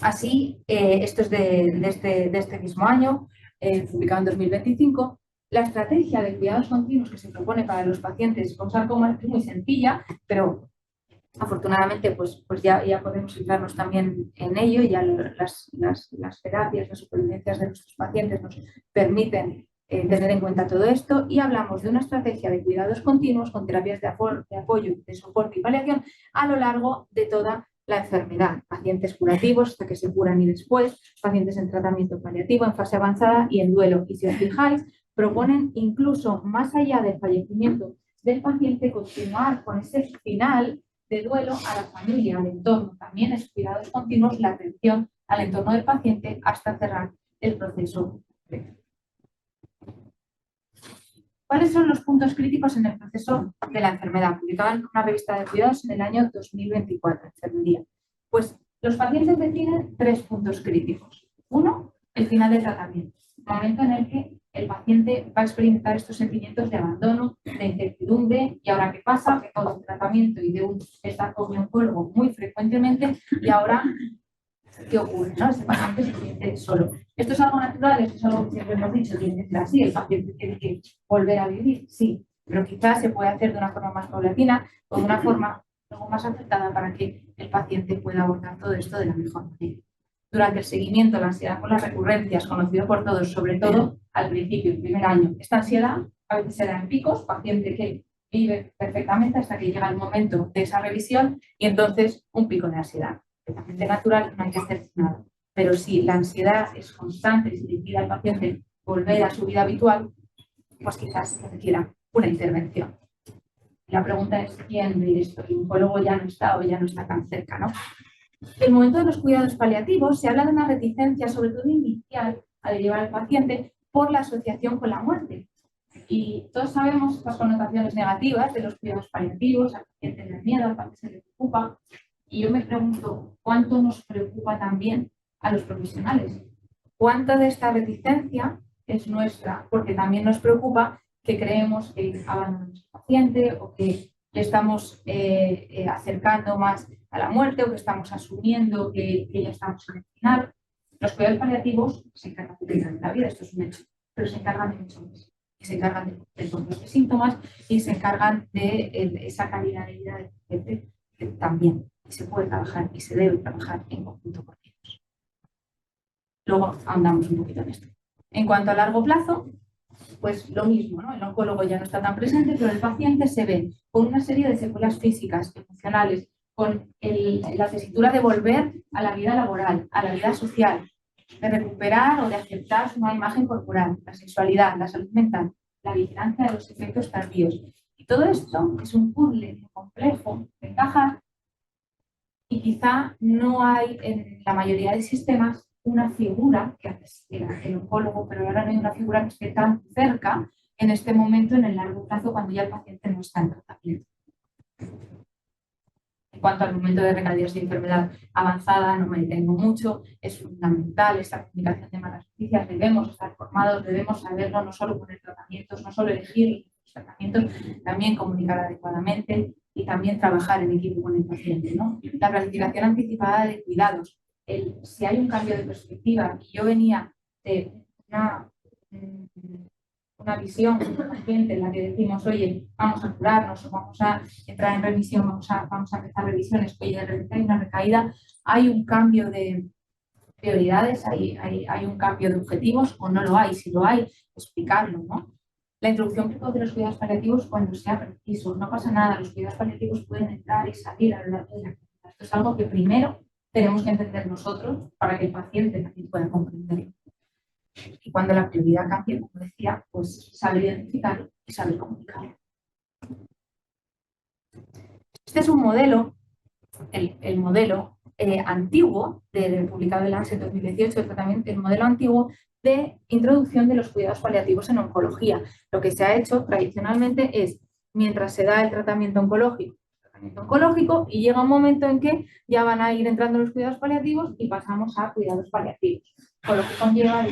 Así, esto es de este mismo año, publicado en 2025, la estrategia de cuidados continuos que se propone para los pacientes con sarcoma es muy sencilla, pero afortunadamente pues ya podemos centrarnos también en ello, ya las terapias, las supervivencias de nuestros pacientes nos permiten tener en cuenta todo esto, y hablamos de una estrategia de cuidados continuos con terapias de apoyo, de soporte y paliación a lo largo de toda la enfermedad, pacientes curativos hasta que se curan y después, pacientes en tratamiento paliativo, en fase avanzada y en duelo. Y si os fijáis, proponen incluso más allá del fallecimiento del paciente continuar con ese final de duelo a la familia, al entorno. También es cuidados continuos la atención al entorno del paciente hasta cerrar el proceso. ¿Cuáles son los puntos críticos en el proceso de la enfermedad? Publicado en una revista de cuidados en el año 2024, enfermería. Pues los pacientes definen 3 puntos críticos. 1, el final del tratamiento, el momento en el que el paciente va a experimentar estos sentimientos de abandono, de incertidumbre, y ahora qué pasa, que todo el tratamiento y de un estar con mi oncólogo muy frecuentemente, y ahora ¿qué ocurre? ¿No? Ese paciente se siente solo. Esto es algo natural, esto es algo que siempre hemos dicho, tiene que ser así, el paciente tiene que volver a vivir, sí, pero quizás se puede hacer de una forma más paulatina o de una forma luego más acertada para que el paciente pueda abordar todo esto de la mejor manera. Durante el seguimiento, la ansiedad por las recurrencias, conocido por todos, sobre todo al principio, el primer año. Esta ansiedad a veces se da en picos, paciente que vive perfectamente hasta que llega el momento de esa revisión y entonces un pico de ansiedad. Completamente natural, no hay que hacer nada. Pero si la ansiedad es constante y se le impide al paciente volver a su vida habitual, pues quizás se requiera una intervención. La pregunta es, ¿quién de esto? El oncólogo ya no está o ya no está tan cerca, ¿no? En el momento de los cuidados paliativos se habla de una reticencia, sobre todo inicial, al llevar al paciente por la asociación con la muerte. Y todos sabemos las connotaciones negativas de los cuidados paliativos, al paciente le da miedo, al paciente le preocupa. Y yo me pregunto, ¿cuánto nos preocupa también a los profesionales? ¿Cuánta de esta reticencia es nuestra? Porque también nos preocupa que creemos que abandonamos al paciente o que le estamos acercando más a la muerte o que estamos asumiendo que ya estamos en el final. Los cuidados paliativos se encargan de la vida, esto es un hecho, pero se encargan de mucho más. Y se encargan del control de síntomas y se encargan de esa calidad de vida del paciente también. Se puede trabajar y se debe trabajar en conjunto con ellos. Luego ahondamos un poquito en esto. En cuanto a largo plazo, pues lo mismo, ¿no? El oncólogo ya no está tan presente, pero el paciente se ve con una serie de secuelas físicas, emocionales, con la tesitura de volver a la vida laboral, a la vida social, de recuperar o de aceptar su nueva imagen corporal, la sexualidad, la salud mental, la vigilancia de los efectos tardíos. Y todo esto es un puzzle complejo de encajar. Y quizá no hay en la mayoría de sistemas una figura, que antes era el oncólogo, pero ahora no hay una figura que esté tan cerca en este momento, en el largo plazo, cuando ya el paciente no está en tratamiento. En cuanto al momento de recalidad de enfermedad avanzada, no me detengo mucho, es fundamental esta comunicación de malas noticias, debemos estar formados, debemos saberlo, no solo poner tratamientos, no solo elegir los tratamientos, también comunicar adecuadamente y también trabajar en equipo con el paciente, ¿no? La planificación anticipada de cuidados, si hay un cambio de perspectiva, y yo venía de una visión paciente en la que decimos, oye, vamos a curarnos o vamos a entrar en remisión, vamos a empezar revisiones, oye, de repente hay una recaída, hay un cambio de prioridades, hay un cambio de objetivos o no lo hay, si lo hay, explicarlo, ¿no? La introducción precoz de los cuidados paliativos cuando sea preciso, no pasa nada, los cuidados paliativos pueden entrar y salir a lo largo de la vida. Esto es algo que primero tenemos que entender nosotros para que el paciente también pueda comprenderlo. Y cuando la prioridad cambie, como decía, pues saber identificarlo y saber comunicarlo. Este es un modelo, el modelo antiguo, publicado en Lancet 2018, el modelo antiguo de introducción de los cuidados paliativos en oncología. Lo que se ha hecho tradicionalmente es, mientras se da el tratamiento oncológico, y llega un momento en que ya van a ir entrando los cuidados paliativos y pasamos a cuidados paliativos, con lo que conlleva,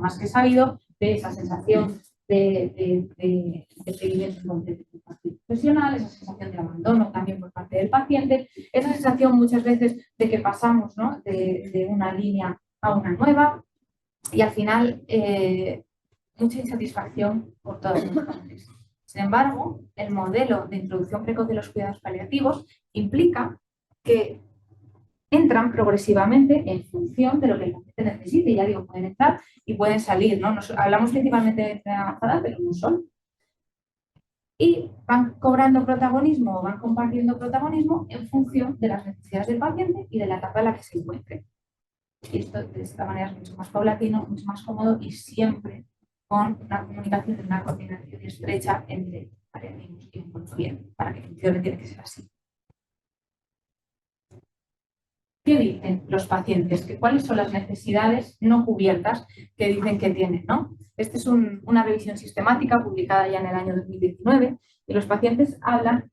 más que sabido, de esa sensación de seguimiento profesional, esa sensación de abandono también por parte del paciente, esa sensación muchas veces de que pasamos, ¿no?, de una línea a una nueva, y al final mucha insatisfacción por todas las partes. Sin embargo, el modelo de introducción precoz de los cuidados paliativos implica que entran progresivamente en función de lo que el paciente necesite. Ya digo, pueden entrar y pueden salir, ¿no? Hablamos principalmente de edad avanzada, pero no son. Y van cobrando protagonismo o van compartiendo protagonismo en función de las necesidades del paciente y de la etapa en la que se encuentre. Y esto de esta manera es mucho más paulatino, mucho más cómodo y siempre con una comunicación, una coordinación estrecha entre paliativos y oncología. Para que funcione tiene que ser así. ¿Qué dicen los pacientes? ¿Cuáles son las necesidades no cubiertas que dicen que tienen, ¿no? Esta es una revisión sistemática publicada ya en el año 2019 y los pacientes hablan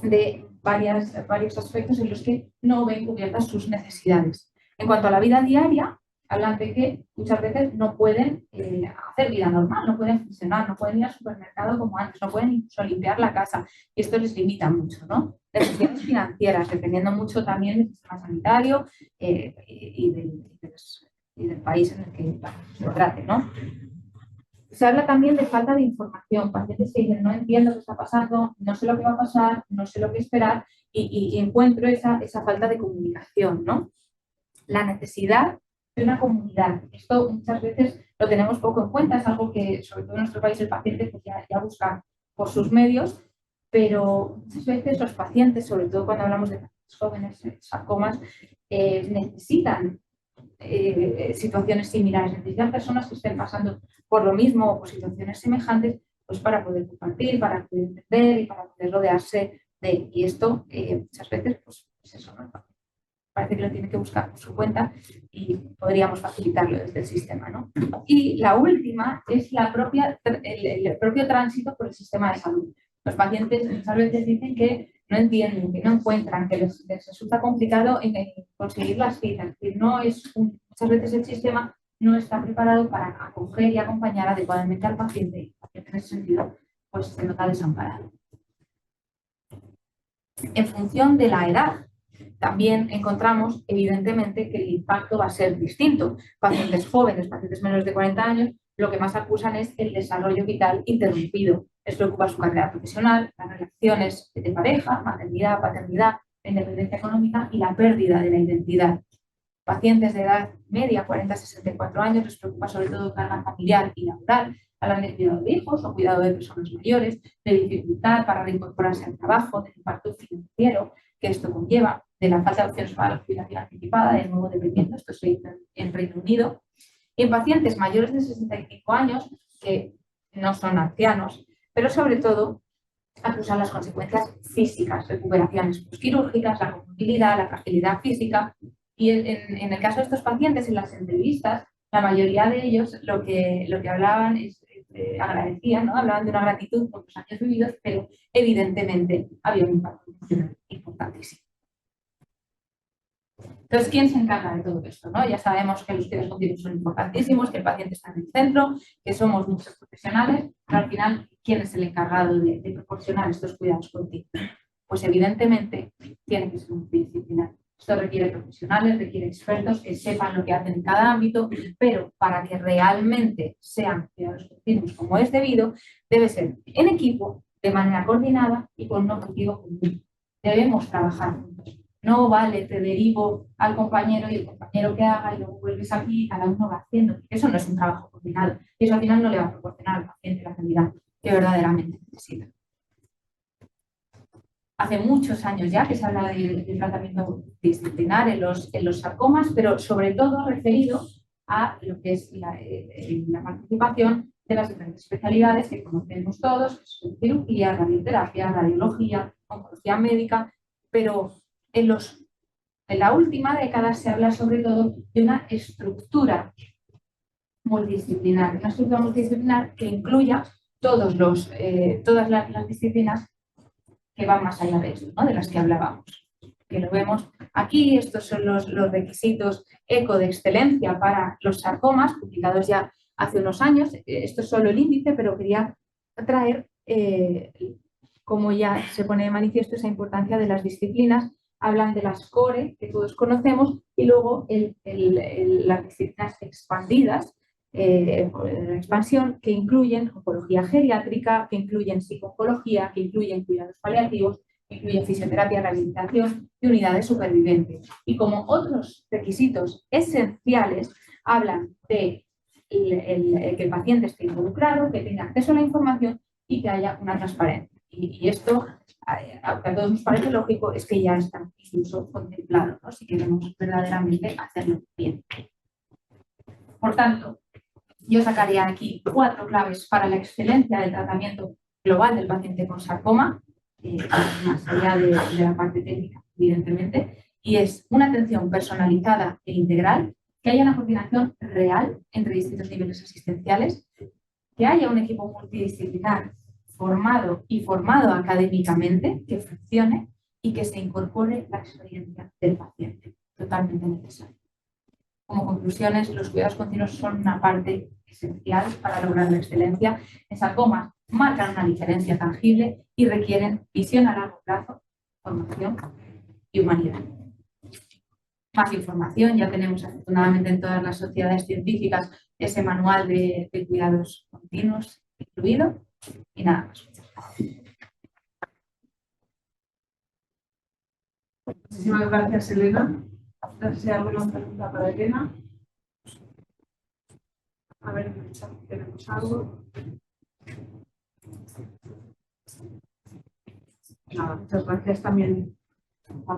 de varios aspectos en los que no ven cubiertas sus necesidades. En cuanto a la vida diaria, hablan de que muchas veces no pueden hacer vida normal, no pueden funcionar, no pueden ir al supermercado como antes, no pueden incluso limpiar la casa y esto les limita mucho, ¿no? Necesidades financieras, dependiendo mucho también del sistema sanitario y del país en el que se trate, ¿no? Se habla también de falta de información, pacientes que dicen no entiendo qué está pasando, no sé lo que va a pasar, no sé lo que esperar y encuentro esa falta de comunicación, ¿no? La necesidad de una comunidad. Esto muchas veces lo tenemos poco en cuenta, es algo que sobre todo en nuestro país el paciente pues ya busca por sus medios, pero muchas veces los pacientes, sobre todo cuando hablamos de pacientes jóvenes, sarcomas, necesitan situaciones similares, necesitan personas que estén pasando por lo mismo o por situaciones semejantes, pues para poder compartir, para poder entender y para poder rodearse de, y esto muchas veces pues eso, ¿no? Parece que lo tiene que buscar por su cuenta y podríamos facilitarlo desde el sistema, ¿no? Y la última es el propio tránsito por el sistema de salud. Los pacientes muchas veces dicen que no entienden, que no encuentran, que les resulta complicado en conseguir las citas. Es decir, muchas veces el sistema no está preparado para acoger y acompañar adecuadamente al paciente. Y el paciente en ese sentido pues se nota desamparado. En función de la edad, también encontramos evidentemente que el impacto va a ser distinto. Pacientes jóvenes, pacientes menores de 40 años, lo que más acusan es el desarrollo vital interrumpido. Les preocupa su carrera profesional, las relaciones de pareja, maternidad, paternidad, la independencia económica y la pérdida de la identidad. Pacientes de edad media, 40-64 años, les preocupa sobre todo carga familiar y laboral, hablan de cuidado de hijos o cuidado de personas mayores, de dificultad para reincorporarse al trabajo, del impacto financiero que esto conlleva, de la falta de opciones para la jubilación anticipada, de nuevo dependiendo, esto se hizo en Reino Unido. Y en pacientes mayores de 65 años, que no son ancianos, pero sobre todo acusan las consecuencias físicas, recuperaciones postquirúrgicas, la movilidad, la fragilidad física. Y en el caso de estos pacientes, en las entrevistas, la mayoría de ellos lo que hablaban es, agradecían, ¿no? Hablaban de una gratitud por los años vividos, pero evidentemente había un impacto importantísimo. Entonces, ¿quién se encarga de todo esto, ¿no? Ya sabemos que los cuidados continuos son importantísimos, que el paciente está en el centro, que somos muchos profesionales, pero al final, ¿quién es el encargado de proporcionar estos cuidados continuos? Pues evidentemente tiene que ser multidisciplinar. Esto requiere profesionales, requiere expertos que sepan lo que hacen en cada ámbito, pero para que realmente sean cuidados continuos como es debido, debe ser en equipo, de manera coordinada y con un objetivo común. Debemos trabajar juntos. No vale, te derivo al compañero y el compañero que haga y luego vuelves aquí y cada uno va haciendo. Eso no es un trabajo coordinado y eso al final no le va a proporcionar al paciente la calidad que verdaderamente necesita. Hace muchos años ya que se habla del tratamiento disciplinar en los sarcomas, pero sobre todo referido a lo que es la participación de las diferentes especialidades que conocemos todos, que son cirugía, radioterapia, radiología, oncología médica, pero en los En la última década se habla sobre todo de una estructura multidisciplinar, que incluya todas las disciplinas que van más allá de eso, ¿no? De las que hablábamos. Que lo vemos aquí, estos son los requisitos ECO de excelencia para los sarcomas, publicados ya hace unos años. Esto es solo el índice, pero quería traer, como ya se pone de manifiesto, esa importancia de las disciplinas. Hablan de las core, que todos conocemos, y luego las disciplinas expandidas, la expansión, que incluyen oncología geriátrica, que incluyen psico-oncología, que incluyen cuidados paliativos, que incluyen fisioterapia, rehabilitación y unidades supervivientes. Y como otros requisitos esenciales, hablan de que el paciente esté involucrado, que tenga acceso a la información y que haya una transparencia. Y esto, aunque a todos nos parece lógico, es que ya está incluso contemplado, ¿no? Si queremos verdaderamente hacerlo bien. Por tanto, yo sacaría aquí 4 claves para la excelencia del tratamiento global del paciente con sarcoma, más allá de la parte técnica, evidentemente, y es una atención personalizada e integral, que haya una coordinación real entre distintos niveles asistenciales, que haya un equipo multidisciplinar formado académicamente, que funcione y que se incorpore la experiencia del paciente, totalmente necesario. Como conclusiones, los cuidados continuos son una parte esencial para lograr la excelencia en sarcomas, marcan una diferencia tangible y requieren visión a largo plazo, formación y humanidad. Más información, ya tenemos afortunadamente en todas las sociedades científicas ese manual de cuidados continuos incluido y nada más. Muchísimas gracias, Elena. No sé si hay alguna pregunta para Elena. A ver, tenemos algo. Nada, muchas gracias también.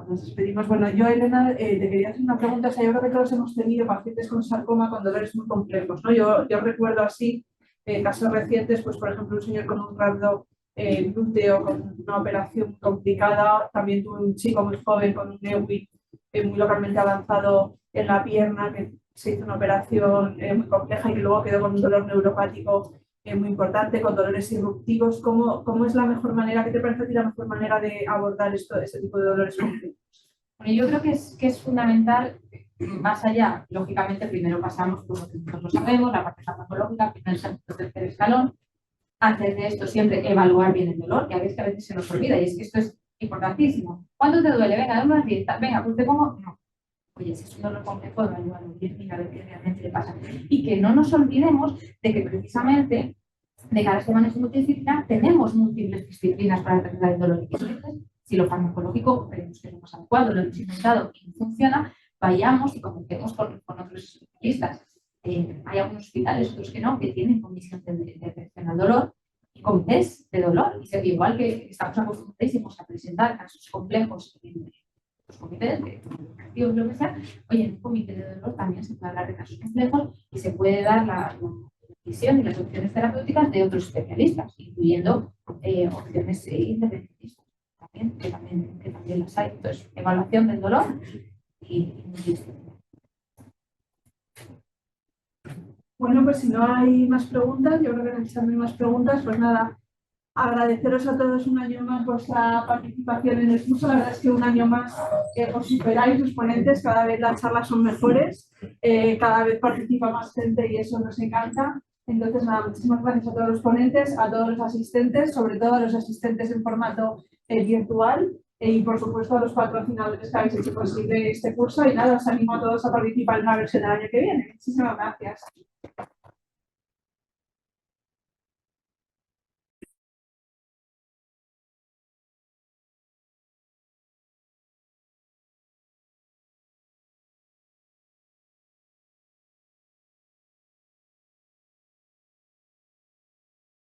Nos despedimos. Bueno, yo, Elena, te quería hacer una pregunta. O sea, yo creo que todos hemos tenido pacientes con sarcoma con dolores muy complejos, ¿no? Yo recuerdo así casos recientes, pues por ejemplo, un señor con un rhabdo glúteo con una operación complicada. También tuve un chico muy joven con un EWI muy localmente avanzado en la pierna, que se hizo una operación muy compleja y que luego quedó con un dolor neuropático muy importante, con dolores irruptivos. ¿Cómo es la mejor manera, qué te parece a ti la mejor manera de abordar este tipo de dolores complejos? Bueno, yo creo que es fundamental, más allá, lógicamente, primero pasamos por lo que nosotros sabemos, la parte farmacológica, primer, segundo, tercer escalón. Antes de esto, siempre evaluar bien el dolor, que a veces se nos olvida, y es que esto es importantísimo. ¿Cuánto te duele? Venga, dame una dieta. Venga, pues te pongo. No. Oye, si es un dolor complejo, evaluarlo bien, mira a ver qué realmente le pasa. Y que no nos olvidemos de que precisamente de cada semana de multidisciplinar tenemos múltiples disciplinas para tratar el dolor. Y entonces, si lo farmacológico creemos que es lo más adecuado, lo hemos inventado y no funciona, vayamos y comuniquemos con otros especialistas. Hay algunos hospitales, otros que no, que tienen comisión de atención al dolor y comités de dolor. Y igual que estamos acostumbradísimos a presentar casos complejos en los comités de lo que sea, oye, en un comité de dolor también se puede hablar de casos complejos y se puede dar la visión y las opciones terapéuticas de otros especialistas, incluyendo opciones intervencionistas, que también las hay. Entonces, evaluación del dolor y multidisciplinar. Bueno, pues si no hay más preguntas, yo creo que no hay más preguntas, pues nada, agradeceros a todos un año más vuestra participación en el curso. La verdad es que un año más os superáis los ponentes, cada vez las charlas son mejores, cada vez participa más gente y eso nos encanta. Entonces, nada, muchísimas gracias a todos los ponentes, a todos los asistentes, sobre todo a los asistentes en formato virtual y, por supuesto, a los patrocinadores que habéis hecho posible este curso. Y nada, os animo a todos a participar en la versión del año que viene. Muchísimas gracias.